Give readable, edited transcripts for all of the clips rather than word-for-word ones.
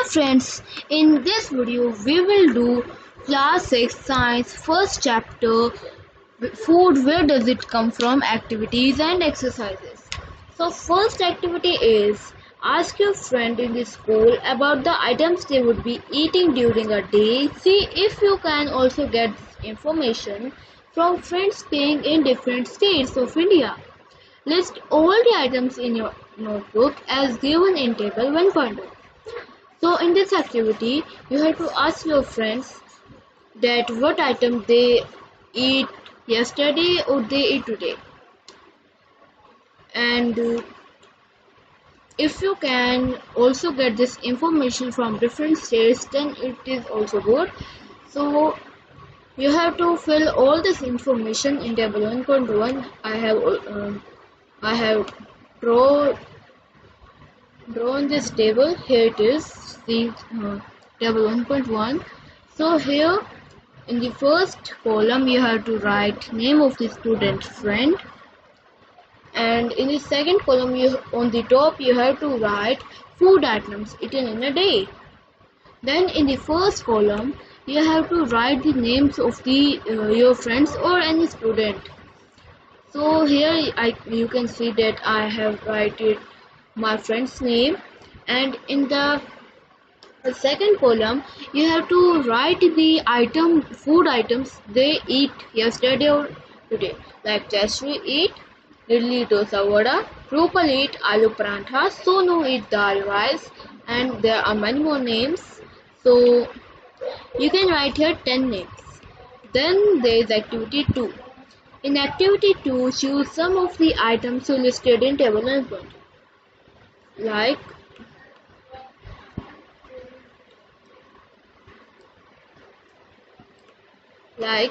friends, in this video we will do class 6 science first chapter food, where does it come from, activities and exercises. So first activity is ask your friend in the school about the items they would be eating during a day. See if you can also get this information from friends staying in different states of India. List all the items in your notebook as given in table 1.2. So in this activity, you have to ask your friends that what item they eat yesterday or they eat today. And if you can also get this information from different states, then it is also good. So you have to fill all this information in table 1.1. I have drawn this table. Here it is, the table 1.1. So here in the first column you have to write name of the student friend, and in the second column on the top you have to write food items eaten in a day. Then in the first column you have to write the names of the your friends or any student. So here you can see that I have written my friend's name, and in the second column you have to write the food items they eat yesterday or today. Like Jashri eat idli dosa vada, Rupal eat aloo parantha, Sonu eat dal rice, and there are many more names. So you can write here 10 names. Then there is activity 2. In activity 2, choose some of the items you listed in table 1. Like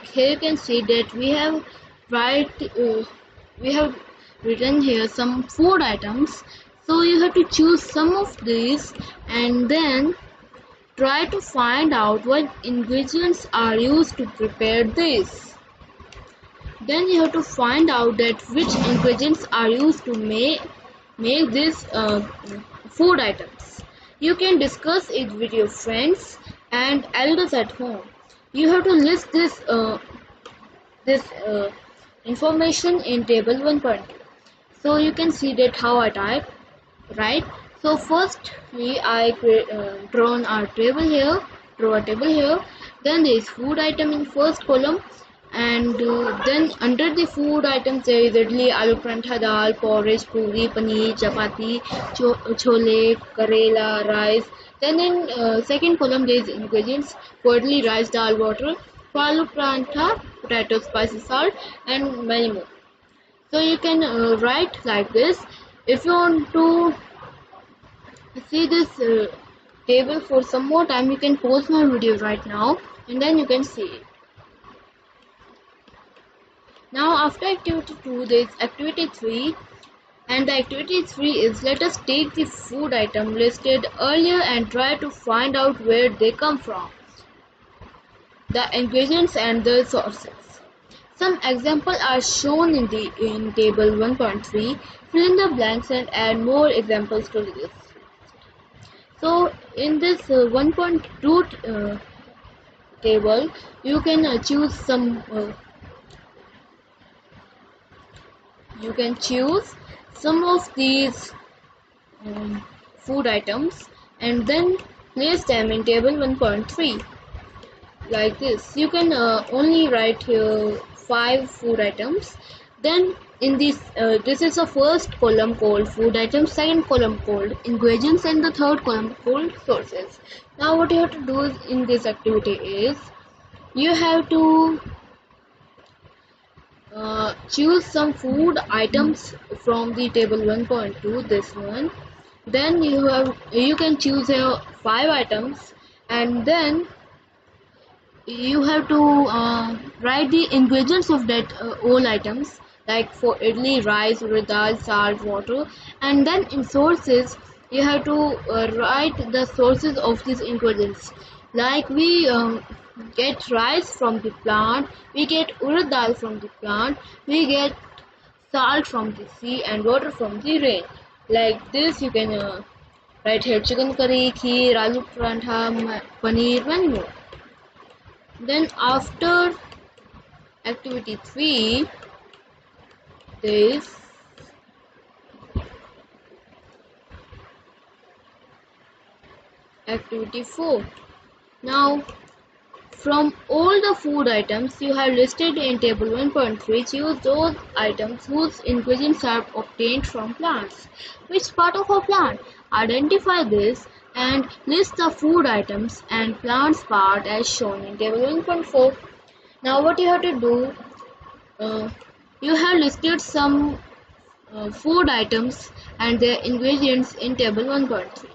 here you can see that we have written here some food items. So you have to choose some of these and then try to find out what ingredients are used to prepare this. Then you have to find out that which ingredients are used to make these food items. You can discuss it with your friends and elders at home. You have to list this information in table 1.2. So you can see that how I type, right? So firstly I drawn our table here, draw a table here. Then there is food item in first column, and then under the food items there is idli, aloo parantha, dal, porridge, puri, paneer, chapati, chole, karela, rice. Then in second column there is ingredients for idli, rice, dal, water, for aloo parantha, potato, spicy salt, and many more. So you can write like this. If you want to see this table for some more time, you can pause my video right now and then you can see it. Now after activity 2 there is activity 3, and the activity 3 is let us take the food item listed earlier and try to find out where they come from, the ingredients and the sources. Some examples are shown in table 1.3. Fill in the blanks and add more examples to this. So in this 1.2 table you can choose some of these food items and then place them in table 1.3 like this. You can only write here 5 food items. Then in this is the first column called food items, second column called ingredients, and the third column called sources. Now what you have to do in this activity is you have to choose some food items from the table 1.2, this one. Then you can choose here 5 items, and then you have to write the ingredients of that all items, like for idli, rice, dal, salt, water. And then in sources you have to write the sources of these ingredients. Like we get rice from the plant, we get urad dal from the plant, we get salt from the sea, and water from the rain. Like this you can Write here chicken curry, kheer, aloo parantha, paneer, many more. Then after activity 3, there is activity 4. Now from all the food items you have listed in table 1.3, choose those items whose ingredients are obtained from plants. Which part of a plant? Identify this and list the food items and plants part as shown in table 1.4. Now what you have to do, you have listed some food items and their ingredients in table 1.3.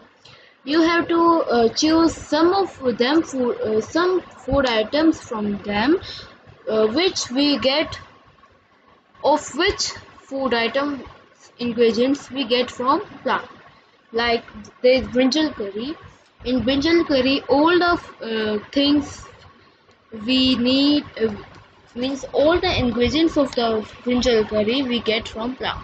You have to choose some food items from them, which we get of which food item ingredients we get from plant. Like there is brinjal curry. In brinjal curry, all the things we need means all the ingredients of the brinjal curry we get from plant.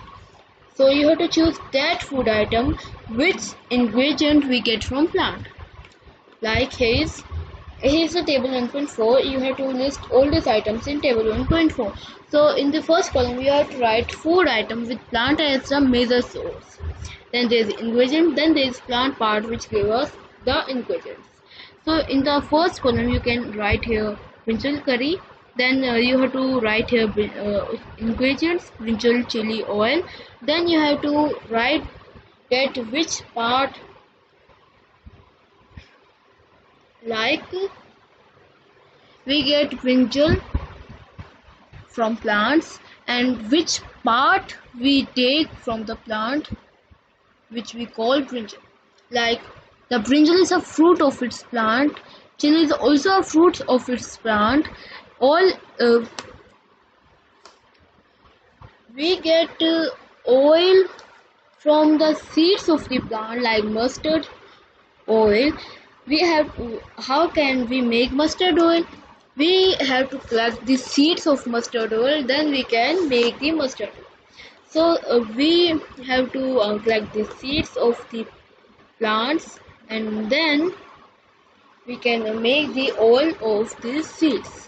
So you have to choose that food item which ingredient we get from plant. Like here's the table 1.4. You have to list all these items in table 1.4. So in the first column you have to write food item with plant as the major source. Then there is ingredient. Then there is plant part which gives us the ingredients. So in the first column you can write here brinjal curry. Then you have to write here ingredients, brinjal chili oil. Then you have to write that which part, like we get brinjal from plants and which part we take from the plant which we call brinjal. Like the brinjal is a fruit of its plant, chili is also a fruit of its plant. All we get oil from the seeds of the plant, like mustard oil. We have how can we make mustard oil? We have to collect the seeds of mustard oil, then we can make the mustard oil. So we have to collect the seeds of the plants and then we can make the oil of these seeds.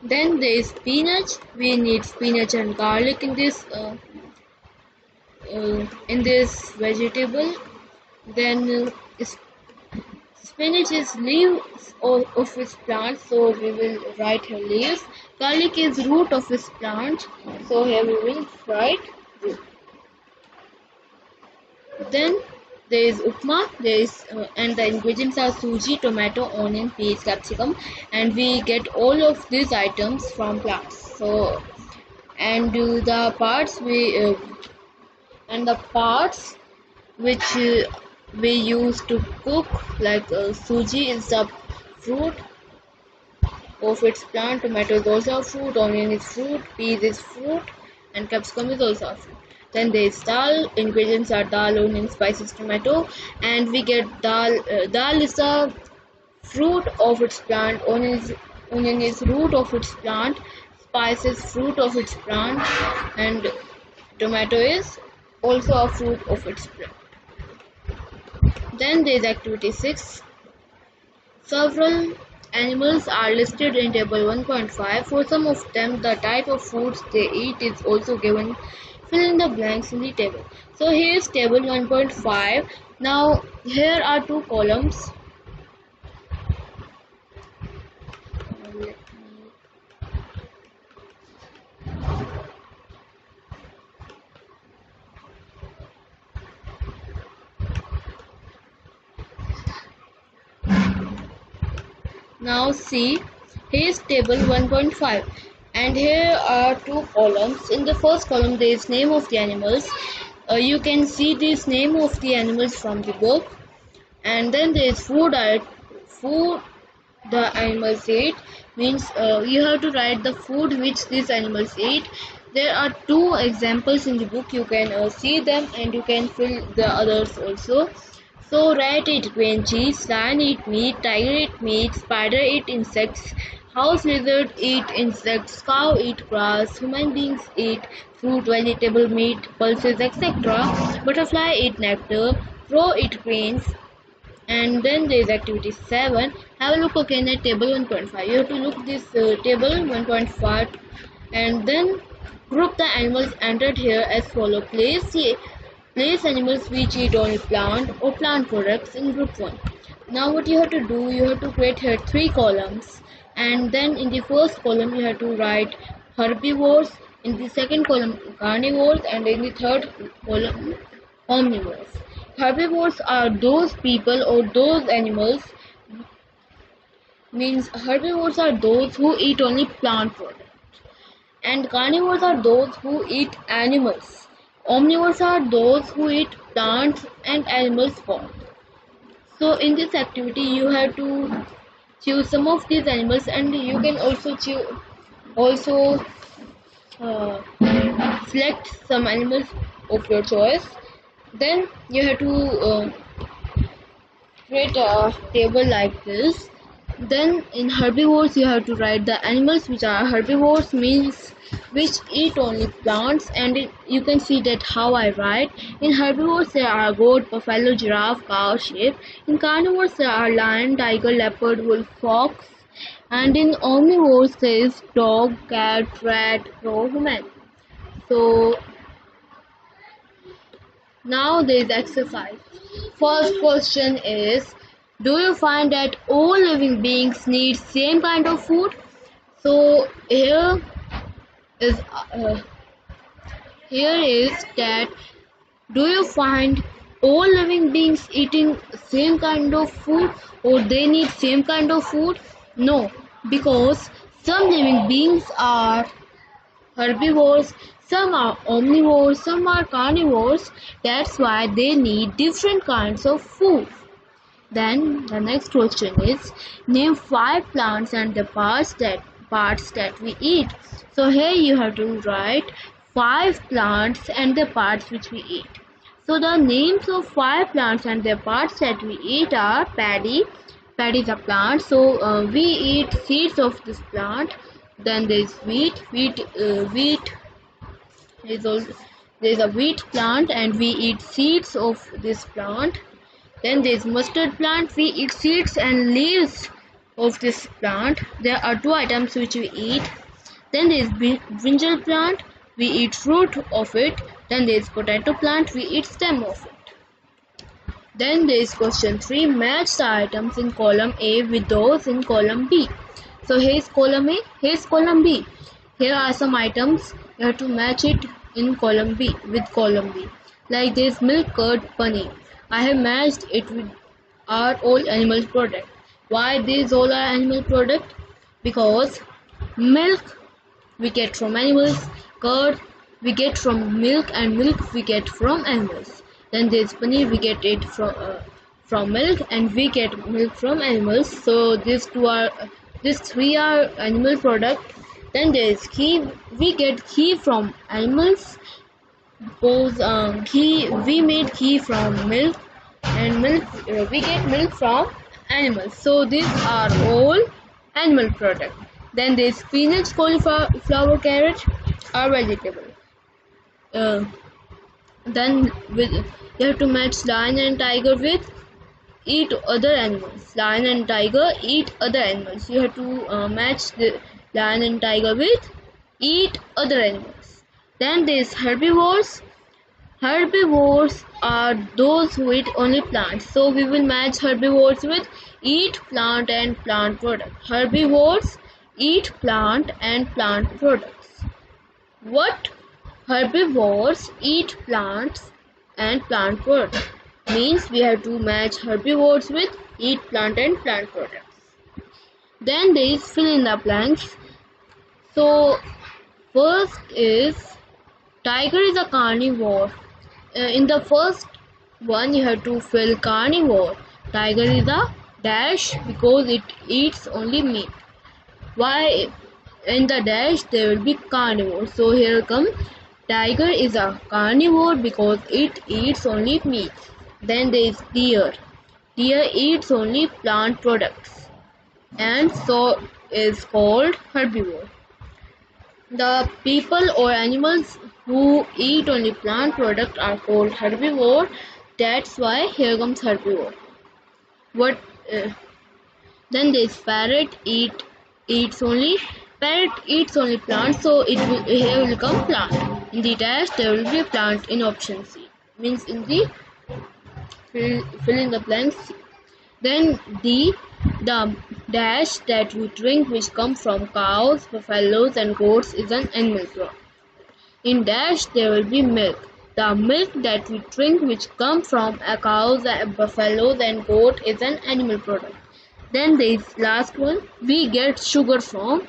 Then there is spinach. We need spinach and garlic in this vegetable. Then spinach is leaves of its plant, so we will write here leaves. Garlic is root of its plant, so here we will write root. Then there is upma. There is and the ingredients are suji, tomato, onion, peas, capsicum, and we get all of these items from plants. So and the parts which we use to cook, like suji is the fruit of its plant, tomato is also a fruit, onion is fruit, peas is fruit, and capsicum is also a fruit. Then there is dal. Ingredients are dal, onion, spices, tomato, and we get dal. Dal is the fruit of its plant. Onion is root of its plant. Spice is fruit of its plant, and tomato is also a fruit of its plant. Then there is activity 6. Several animals are listed in table 1.5. For some of them, the type of foods they eat is also given. Fill in the blanks in the table. So here is table 1.5. Now here are two columns. Now see, here is table 1.5 and here are two columns. In the first column there is name of the animals. You can see this name of the animals from the book, and then there is food the animals eat, means you have to write the food which these animals eat. There are two examples in the book, you can see them and you can fill the others also. So rat eat grain cheese, lion eat meat, tiger eat meat, spider eat insects, house lizard eat insects, cow eat grass, human beings eat fruit, vegetable, meat, pulses, etc. Butterfly eat nectar, Crow eat grains. And then there is activity 7. Have a look again at table 1.5. You have to look this table 1.5 and then group the animals entered here as follow. Place animals which eat only plant or plant products in group 1. Now what you have to do, you have to create here 3 columns, and then in the first column you have to write herbivores, in the second column carnivores, and in the third column omnivores. Herbivores are those people or those animals, means herbivores are those who eat only plant products, and carnivores are those who eat animals. Omnivores are those who eat plants and animals both. So in this activity you have to choose some of these animals, and you can also uh, select some animals of your choice. Then you have to create a table like this. Then in herbivores you have to write the animals which are herbivores, means which eat only plants, and you can see that how I write. In herbivores there are goat, buffalo, giraffe, cow, sheep. In carnivores there are lion, tiger, leopard, wolf, fox, and in omnivores there is dog, cat, rat, crow, human. So now there is exercise. First question is, do you find that all living beings need same kind of food? So is uh, here is that, do you find all living beings eating same kind of food, or they need same kind of food? No, because some living beings are herbivores, some are omnivores, some are carnivores. That's why they need different kinds of food. Then the next question is, name 5 plants and the parts that we eat. So here you have to write 5 plants and the parts which we eat. So the names of 5 plants and their parts that we eat are paddy. Paddy is a plant, so we eat seeds of this plant. Then there is wheat. Wheat is also, there is a wheat plant and we eat seeds of this plant. Then there is mustard plant. We eat seeds and leaves of this plant. There are 2 items which we eat. Then there is brinjal plant. We eat root of it. Then there is potato plant. We eat stem of it. Then there is question 3. Match the items in column A with those in column B. So here is column A, here is column B. Here are some items. You have to match it in column B with column B. Like this milk, curd, paneer. I have matched it with our all animal product. Why these all are animal product? Because milk we get from animals, curd we get from milk, and milk we get from animals. Then there is paneer, we get it from milk, and we get milk from animals. So these 3 are animal product. Then there is ghee. We get ghee from animals, because we made ghee from milk, and we get milk from animals. So these are all animal product. Then there is spinach, cauliflower, carrot are vegetable. Then you have to match lion and tiger with eat other animals. Lion and tiger eat other animals. You have to match the lion and tiger with eat other animals. Then there is herbivores. Herbivores are those who eat only plants. So we will match herbivores with eat plant and plant products. Herbivores eat plant and plant products. What? Herbivores eat plants and plant products. Means we have to match herbivores with eat plant and plant products. Then there is fill in the blanks. So first is tiger is a carnivore. In the first one you have to fill carnivore. Tiger is a dash because it eats only meat. Why in the dash there will be carnivore. So here come tiger is a carnivore because it eats only meat. Then there is deer. Deer eats only plant products and so is called herbivore. The people or animals who eat only plant products are called herbivore. That's why here comes herbivore. What? Then this parrot eats only plants, so here will come plant. In the dash there will be plant in option C. Means in the fill in the blanks. Then the dash that we drink which come from cows, buffaloes and goats is an animal product. In dash there will be milk. The milk that we drink which come from cows, buffaloes and goat is an animal product. Then there is last one, we get sugar from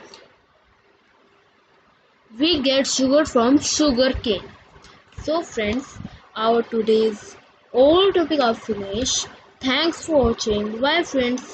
sugar cane. So friends, our today's all topic are finished. Thanks for watching. Bye friends.